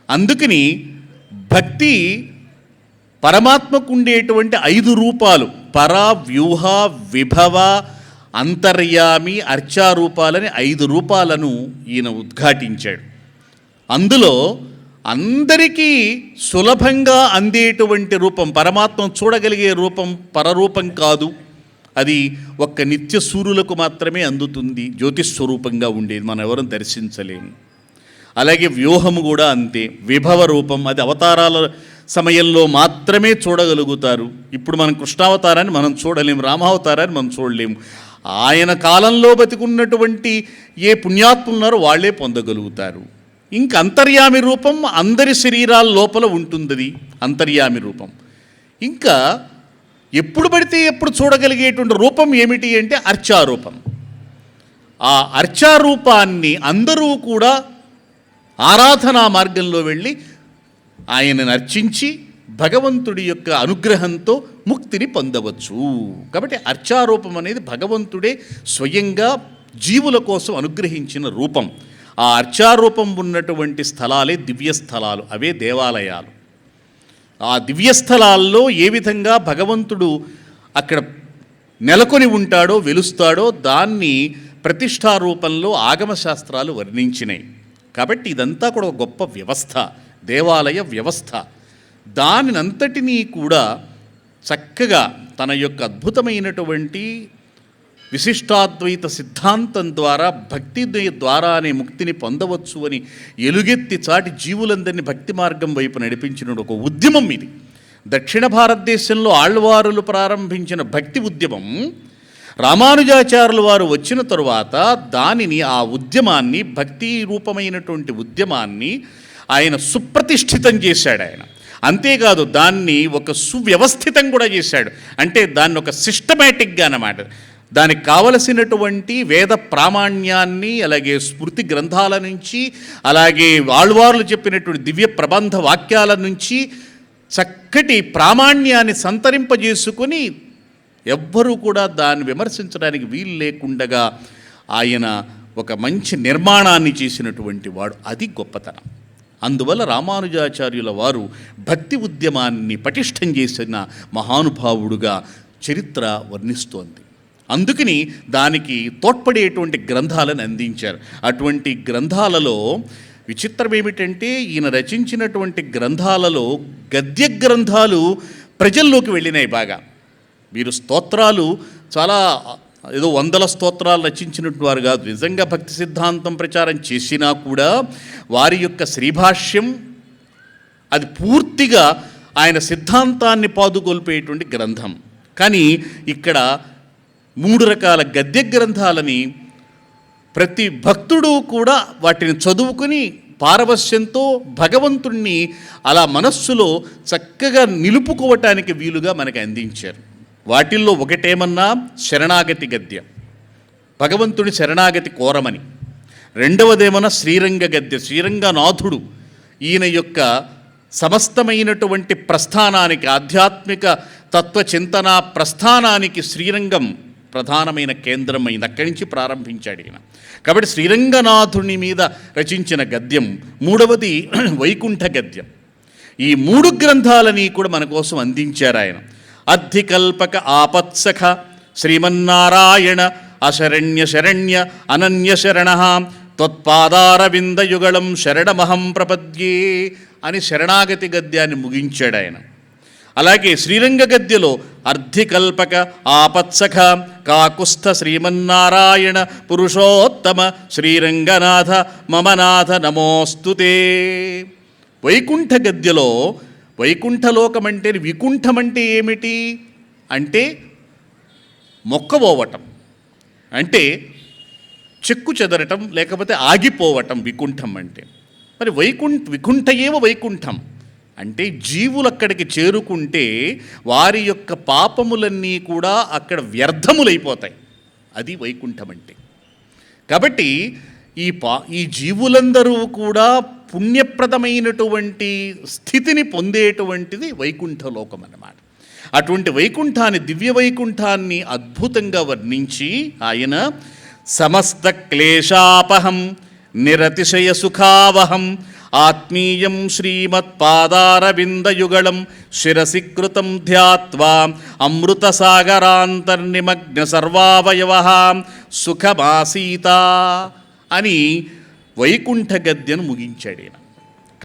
అందుకని భక్తి పరమాత్మకు ఉండేటువంటి 5 రూపాలు పర, వ్యూహ, విభవ, అంతర్యామి, అర్చారూపాలని 5 రూపాలను ఈయన ఉద్ఘాటించాడు. అందులో అందరికీ సులభంగా అందేటువంటి రూపం, పరమాత్మ చూడగలిగే రూపం పరరూపం కాదు, అది ఒక్క నిత్య సూర్యులకు మాత్రమే అందుతుంది, జ్యోతిస్వరూపంగా ఉండేది, మనం ఎవరూ దర్శించలేము. అలాగే వ్యూహము కూడా అంతే, విభవ రూపం, అది అవతారాల సమయంలో మాత్రమే చూడగలుగుతారు. ఇప్పుడు మనం కృష్ణావతారాన్ని మనం చూడలేము, రామావతారాన్ని మనం చూడలేము. ఆయన కాలంలో బతికున్నటువంటి ఏ పుణ్యాత్ములున్నారో వాళ్ళే పొందగలుగుతారు. ఇంక అంతర్యామి రూపం అందరి శరీరాల లోపల ఉంటుంది, అంతర్యామి రూపం. ఇంకా ఎప్పుడు పడితే ఎప్పుడు చూడగలిగేటువంటి రూపం ఏమిటి అంటే అర్చారూపం. ఆ అర్చారూపాన్ని అందరూ కూడా ఆరాధనా మార్గంలో వెళ్ళి ఆయనను అర్చించి భగవంతుడి యొక్క అనుగ్రహంతో ముక్తిని పొందవచ్చు. కాబట్టి అర్చారూపం అనేది భగవంతుడే స్వయంగా జీవుల కోసం అనుగ్రహించిన రూపం. ఆ అర్చారూపం ఉన్నటువంటి స్థలాలే దివ్యస్థలాలు, అవే దేవాలయాలు. ఆ దివ్యస్థలాల్లో ఏ విధంగా భగవంతుడు అక్కడ నెలకొని ఉంటాడో, వెలుస్తాడో దాన్ని ప్రతిష్టారూపంలో ఆగమశాస్త్రాలు వర్ణించినాయి. కాబట్టి ఇదంతా కూడా ఒక గొప్ప వ్యవస్థ, దేవాలయ వ్యవస్థ. దానినంతటినీ కూడా చక్కగా తన యొక్క అద్భుతమైనటువంటి విశిష్టాద్వైత సిద్ధాంతం ద్వారా భక్తి ద్వారానే ముక్తిని పొందవచ్చు అని ఎలుగెత్తి చాటి జీవులందరినీ భక్తి మార్గం వైపు నడిపించిన ఒక ఉద్యమం ఇది. దక్షిణ భారతదేశంలో ఆళ్వారులు ప్రారంభించిన భక్తి ఉద్యమం రామానుజాచార్యుల వారు వచ్చిన తరువాత దానిని, ఆ ఉద్యమాన్ని, భక్తి రూపమైనటువంటి ఉద్యమాన్ని ఆయన సుప్రతిష్ఠితం చేశాడు. ఆయన అంతేకాదు దాన్ని ఒక సువ్యవస్థితం కూడా చేశాడు. అంటే దాన్ని ఒక సిస్టమేటిక్గా అన్నమాట, దానికి కావలసినటువంటి వేద ప్రామాణ్యాన్ని, అలాగే స్మృతి గ్రంథాల నుంచి, అలాగే ఆళ్వార్లు చెప్పినటువంటి దివ్య ప్రబంధ వాక్యాల నుంచి చక్కటి ప్రామాణ్యాన్ని సంతరింపజేసుకొని ఎవ్వరూ కూడా దాన్ని విమర్శించడానికి వీలు లేకుండగా ఆయన ఒక మంచి నిర్మాణాన్ని చేసినటువంటి వాడు. అది గొప్పతనం. అందువల్ల రామానుజాచార్యుల వారు భక్తి ఉద్యమాన్ని పటిష్టం చేసిన మహానుభావుడుగా చరిత్ర వర్ణిస్తోంది. అందుకని దానికి తోడ్పడేటువంటి గ్రంథాలను అందించారు. అటువంటి గ్రంథాలలో విచిత్రం ఏమిటంటే ఈయన రచించినటువంటి గ్రంథాలలో గద్య గ్రంథాలు ప్రజల్లోకి వెళ్ళినాయి బాగా. వీరు స్తోత్రాలు చాలా ఏదో 100 స్తోత్రాలు రచించినట్టు వారు కాదు, నిజంగా భక్తి సిద్ధాంతం ప్రచారం చేసినా కూడా వారి యొక్క శ్రీభాష్యం అది పూర్తిగా ఆయన సిద్ధాంతాన్ని పాదుకొల్పేటువంటి గ్రంథం. కానీ ఇక్కడ 3 రకాల గద్య గ్రంథాలని ప్రతి భక్తుడు కూడా వాటిని చదువుకుని పారవశ్యంతో భగవంతుణ్ణి అలా మనస్సులో చక్కగా నిలుపుకోవటానికి వీలుగా మనకు అందించారు. వాటిల్లో ఒకటేమన్నా శరణాగతి గద్య, భగవంతుడి శరణాగతి కోరమని. రెండవదేమన్నా శ్రీరంగ గద్య, శ్రీరంగనాథుడు ఈయన యొక్క సమస్తమైనటువంటి ప్రస్థానానికి, ఆధ్యాత్మిక తత్వచింతన ప్రస్థానానికి శ్రీరంగం ప్రధానమైన కేంద్రమైంది. అక్కడి నుంచి ప్రారంభించాడు ఈయన. కాబట్టి శ్రీరంగనాథుని మీద రచించిన గద్యం. మూడవది వైకుంఠ గద్యం. ఈ 3 గ్రంథాలని కూడా మన కోసం అందించారు ఆయన. అద్ధికల్పక ఆపత్సఖ శ్రీమన్నారాయణ అశరణ్య శరణ్య అనన్య శరణ త్వత్పాదారవిందయుగళం శరణమహం ప్రపద్యే అని శరణాగతి గద్యాన్ని ముగించాడు ఆయన. అలాగే శ్రీరంగ గద్యలో అర్ధికల్పక ఆపత్సఖ కాకుస్థ శ్రీమన్నారాయణ పురుషోత్తమ శ్రీరంగనాథ మమనాథ నమోస్తుతే. వైకుంఠ గద్యలో వైకుంఠలోకమంటే, వికుంఠమంటే ఏమిటి అంటే మొక్కబోవటం, అంటే చెక్కు చెదరటం, లేకపోతే ఆగిపోవటం వికుంఠం అంటే. మరి వికుంఠ ఏవ వైకుంఠం అంటే జీవులు అక్కడికి చేరుకుంటే వారి యొక్క పాపములన్నీ కూడా అక్కడ వ్యర్థములైపోతాయి. అది వైకుంఠం అంటే. కాబట్టి ఈ జీవులందరూ కూడా పుణ్యప్రదమైనటువంటి స్థితిని పొందేటువంటిది వైకుంఠలోకం అన్నమాట. అటువంటి వైకుంఠాన్ని, దివ్య వైకుంఠాన్ని అద్భుతంగా వర్ణించి ఆయన సమస్త క్లేశాపహం నిరతిశయ సుఖావహం ఆత్మీయం శ్రీమత్పాదారవిందయుగళం శిరసి కృతం ధ్యాత్వా అమృతసాగరాంతర్నిమగ్న సర్వావయవ సుఖమాసీత అని వైకుంఠ గద్యను ముగించాడు ఈయన.